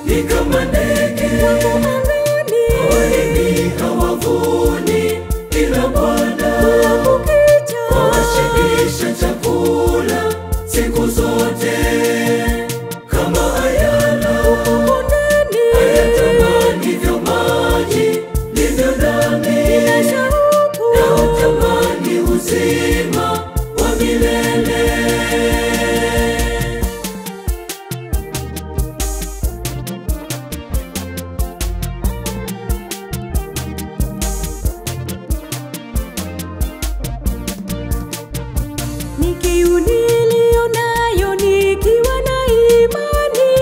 ni kama ndege hawalimi hawavuni, ila Bwana wawashibisha chakula siku zote. Kama ayala ayatamanivyo maji, ndivyo nami nautamani uzima wa milele. Kiu nilionayo nikiwa na imani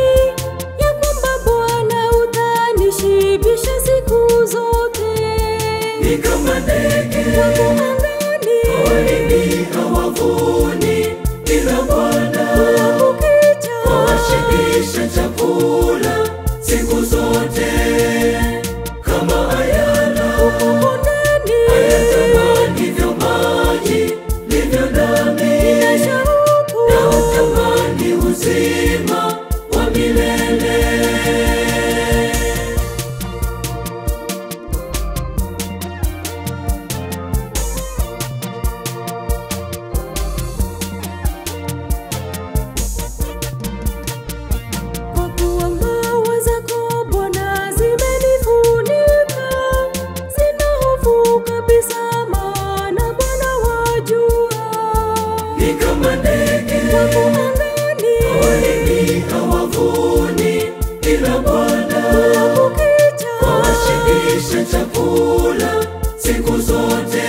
ya kwamba Bwana utanishibisha siku zote. Ni kama ndege hawalimi hawavuni, ila Bwana wawashibisha chakula siku zote. Kama ayala ayatamanivyo maji, ndivyo nami nautamani uzima wa milele. Kwa kuwa mawa zako Bwana zimenifunika, sina hofu kabisa, maana Bwana wajua. Ni kama ndege hawalimi hawavuni, ila Bwana wawashibisha chakula siku zote.